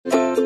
Everybody,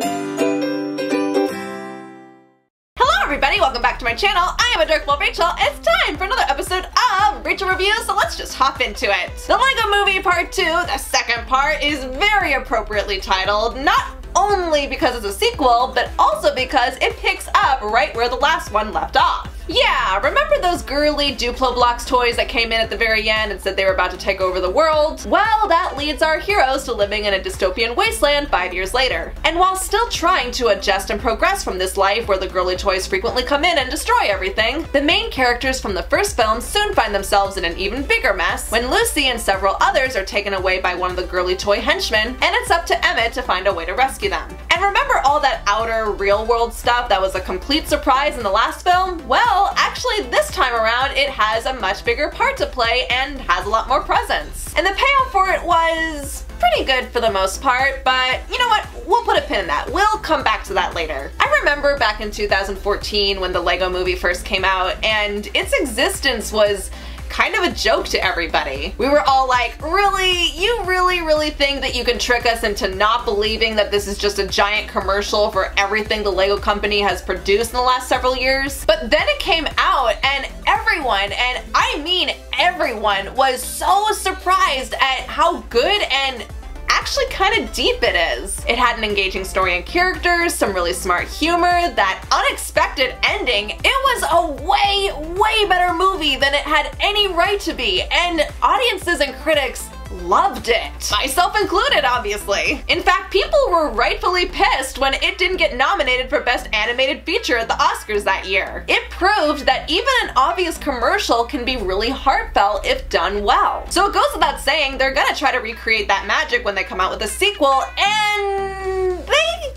welcome back to my channel. I am Adorkable Rachel. It's time for another episode of Rachel Reviews, so let's just hop into it. The LEGO Movie Part 2, the second part, is very appropriately titled, not only because it's a sequel, but also because it picks up right where the last one left off. Yeah, remember those girly Duplo Blocks toys that came in at the very end and said they were about to take over the world? Well, that leads our heroes to living in a dystopian wasteland 5 years later. And while still trying to adjust and progress from this life where the girly toys frequently come in and destroy everything, the main characters from the first film soon find themselves in an even bigger mess when Lucy and several others are taken away by one of the girly toy henchmen, and it's up to Emmett to find a way to rescue them. And remember all that outer real world stuff that was a complete surprise in the last film? Well, actually this time around it has a much bigger part to play and has a lot more presence. And the payoff for it was pretty good for the most part, but you know what? We'll put a pin in that. We'll come back to that later. I remember back in 2014 when the LEGO Movie first came out and its existence was kind of a joke to everybody. We were all like, really? You really think that you can trick us into not believing that this is just a giant commercial for everything the LEGO company has produced in the last several years? But then it came out and everyone, and I mean everyone, was so surprised at how good and actually kind of deep it is. It had an engaging story and characters, some really smart humor, that unexpected ending. It was a way better movie than it had any right to be, and audiences and critics loved it. Myself included, obviously. In fact, people were rightfully pissed when it didn't get nominated for Best Animated Feature at the Oscars that year. It proved that even an obvious commercial can be really heartfelt if done well. So it goes without saying they're gonna try to recreate that magic when they come out with a sequel, and they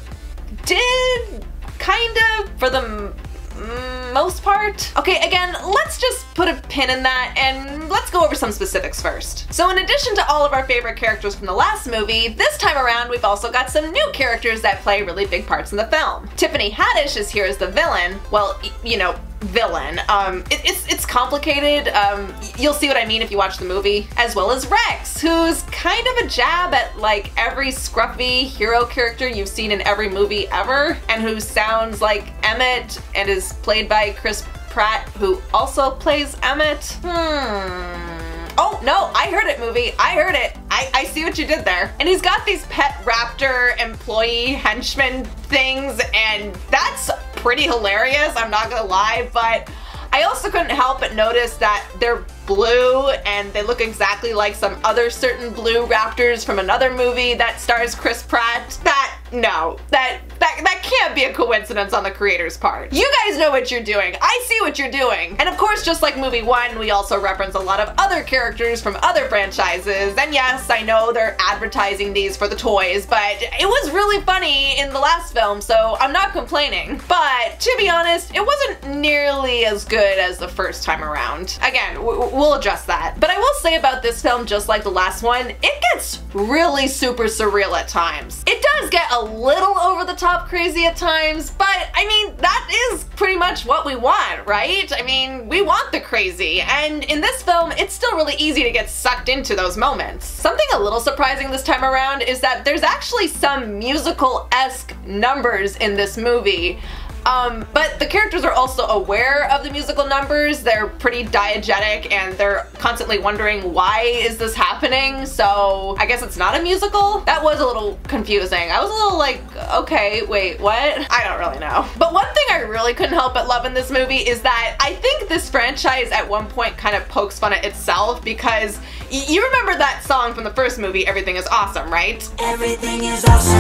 did, kind of, for the most part. Okay, again, let's just put a pin in that and let's go over some specifics first. So in addition to all of our favorite characters from the last movie, this time around we've also got some new characters that play really big parts in the film. Tiffany Haddish is here as the villain. Well, you know, villain. It's complicated. You'll see what I mean if you watch the movie. As well as Rex, who's kind of a jab at like every scruffy hero character you've seen in every movie ever, and who sounds like Emmett and is played by Pratt, who also plays Emmett. Oh no, I heard it, movie. I heard it. I see what you did there. And he's got these pet raptor employee henchman things, and that's pretty hilarious, I'm not gonna lie, but I also couldn't help but notice that they're blue and they look exactly like some other certain blue raptors from another movie that stars Pratt. That can't be a coincidence on the creator's part. You guys know what you're doing. I see what you're doing. And of course, just like movie 1, we also reference a lot of other characters from other franchises. And yes, I know they're advertising these for the toys, but it was really funny in the last film, so I'm not complaining. But to be honest, it wasn't nearly as good as the first time around. Again, we'll address that. But I will say about this film, just like the last one, it gets really super surreal at times. It does get a little over the top crazy at times, but I mean, that is pretty much what we want, right? I mean, we want the crazy, and in this film, it's still really easy to get sucked into those moments. Something a little surprising this time around is that there's actually some musical-esque numbers in this movie. But the characters are also aware of the musical numbers. They're pretty diegetic and they're constantly wondering, why is this happening? So I guess it's not a musical? That was a little confusing. I was a little like, okay, wait, what? I don't really know. But one thing I really couldn't help but love in this movie is that I think this franchise at one point kind of pokes fun at itself, because you remember that song from the first movie, Everything is Awesome, right? Everything is awesome.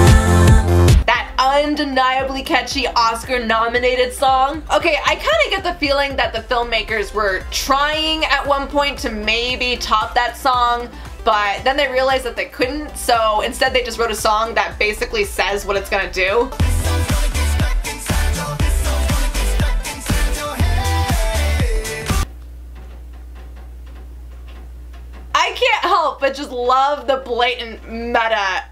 That undeniably catchy Oscar-nominated song. Okay, I kind of get the feeling that the filmmakers were trying at one point to maybe top that song, but then they realized that they couldn't, so instead they just wrote a song that basically says what it's gonna do. I can't help but just love the blatant meta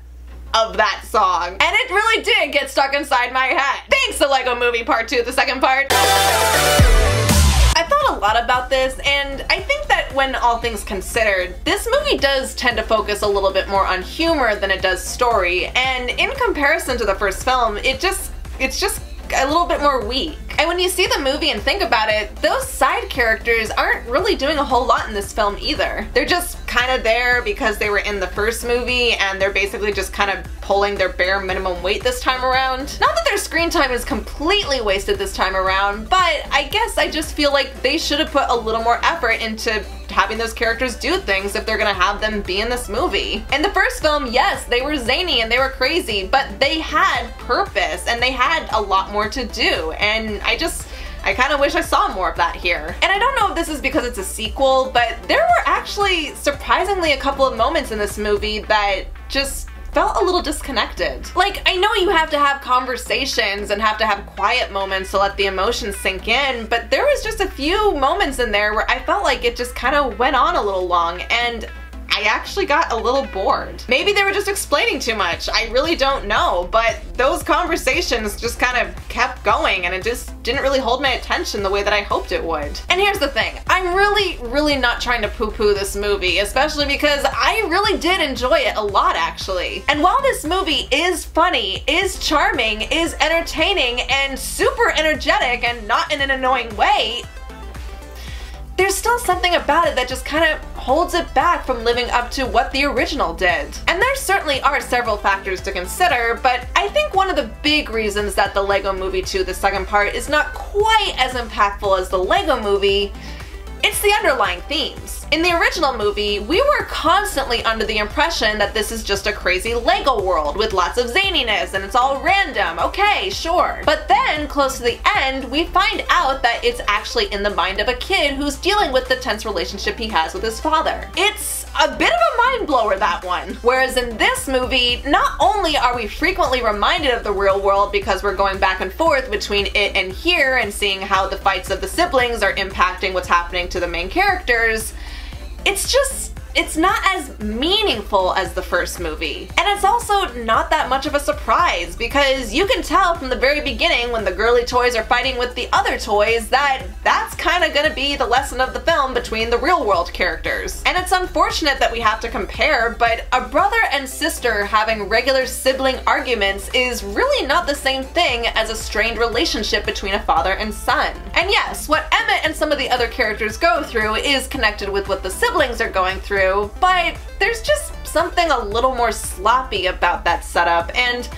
of that song. And it really did get stuck inside my head. Thanks to LEGO Movie Part 2, the second part. I thought a lot about this, and I think that when all things considered, this movie does tend to focus a little bit more on humor than it does story, and in comparison to the first film, it's just a little bit more weak. And when you see the movie and think about it, those side characters aren't really doing a whole lot in this film either. They're just kind of there because they were in the first movie, and they're basically just kind of pulling their bare minimum weight this time around. Not that their screen time is completely wasted this time around, but I guess I just feel like they should have put a little more effort into having those characters do things if they're gonna have them be in this movie. In the first film, yes, they were zany and they were crazy, but they had purpose and they had a lot more to do, and I kind of wish I saw more of that here. And I don't know if this is because it's a sequel, but there were actually surprisingly a couple of moments in this movie that just felt a little disconnected. Like, I know you have to have conversations and have to have quiet moments to let the emotions sink in, but there was just a few moments in there where I felt like it just kind of went on a little long, and I actually got a little bored. Maybe they were just explaining too much, I really don't know, but those conversations just kind of kept going and it just didn't really hold my attention the way that I hoped it would. And here's the thing, I'm really not trying to poo-poo this movie, especially because I really did enjoy it a lot actually. And while this movie is funny, is charming, is entertaining, and super energetic and not in an annoying way, there's still something about it that just kind of holds it back from living up to what the original did. And there certainly are several factors to consider, but I think one of the big reasons that the Lego Movie 2, the second part, is not quite as impactful as the Lego Movie, it's the underlying themes. In the original movie, we were constantly under the impression that this is just a crazy Lego world with lots of zaniness and it's all random, okay, sure. But then, close to the end, we find out that it's actually in the mind of a kid who's dealing with the tense relationship he has with his father. It's a bit of a mind blower, that one. Whereas in this movie, not only are we frequently reminded of the real world because we're going back and forth between it and here and seeing how the fights of the siblings are impacting what's happening to the main characters, it's not as meaningful as the first movie. And it's also not that much of a surprise because you can tell from the very beginning when the girly toys are fighting with the other toys that that's kind of gonna be the lesson of the film between the real world characters. And it's unfortunate that we have to compare, but a brother and sister having regular sibling arguments is really not the same thing as a strained relationship between a father and son. And yes, what Emmett and some of the other characters go through is connected with what the siblings are going through, but there's just something a little more sloppy about that setup, and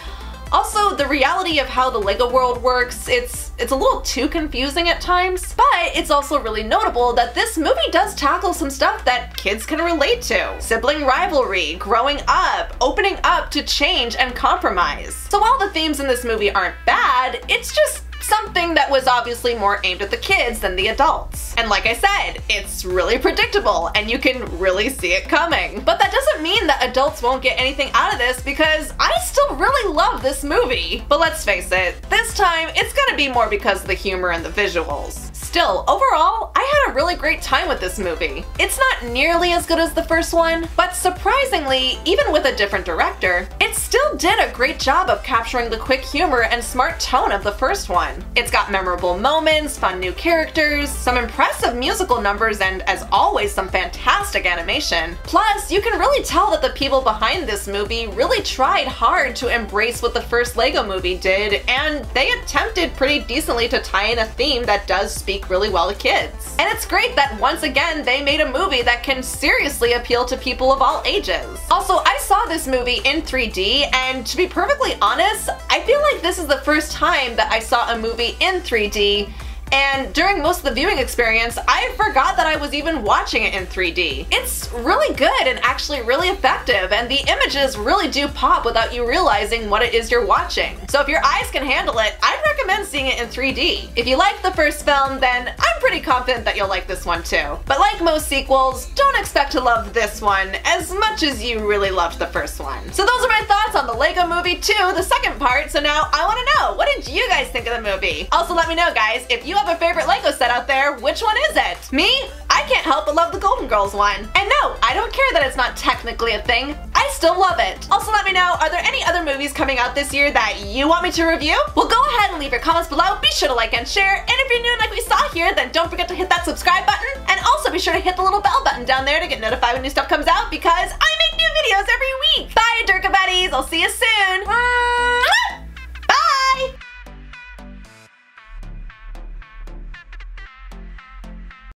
also the reality of how the Lego world works, it's a little too confusing at times, but it's also really notable that this movie does tackle some stuff that kids can relate to. Sibling rivalry, growing up, opening up to change and compromise. So while the themes in this movie aren't bad, it's just something that was obviously more aimed at the kids than the adults. And like I said, it's really predictable and you can really see it coming. But that doesn't mean that adults won't get anything out of this because I still really love this movie. But let's face it, this time it's gonna be more because of the humor and the visuals. Still, overall, I had a really great time with this movie. It's not nearly as good as the first one, but surprisingly, even with a different director, it still did a great job of capturing the quick humor and smart tone of the first one. It's got memorable moments, fun new characters, some impressive musical numbers, and as always, some fantastic animation. Plus, you can really tell that the people behind this movie really tried hard to embrace what the first Lego movie did, and they attempted pretty decently to tie in a theme that does speak really well to kids. And it's great that once again they made a movie that can seriously appeal to people of all ages. Also, I saw this movie in 3D, and to be perfectly honest, I feel like this is the first time that I saw a movie in 3D, and during most of the viewing experience, I forgot that I was even watching it in 3D. It's really good and actually really effective, and the images really do pop without you realizing what it is you're watching. So if your eyes can handle it, I'd recommend seeing it in 3D. If you liked the first film, then I'm pretty confident that you'll like this one too. But like most sequels, don't expect to love this one as much as you really loved the first one. So those are my thoughts on the Lego Movie 2, the second part, so now I want to know, what did you guys think of the movie? Also let me know guys, if you have a favorite Lego set out there, which one is it? Me? I can't help but love the Golden Girls one. And no, I don't care that it's not technically a thing. I still love it. Also let me know, are there any other movies coming out this year that you want me to review? Well, go ahead and leave your comments below. Be sure to like and share. And if you're new like we saw here, then don't forget to hit that subscribe button. And also be sure to hit the little bell button down there to get notified when new stuff comes out, because I make new videos every week. Bye, Adorkable Buddies. I'll see you soon.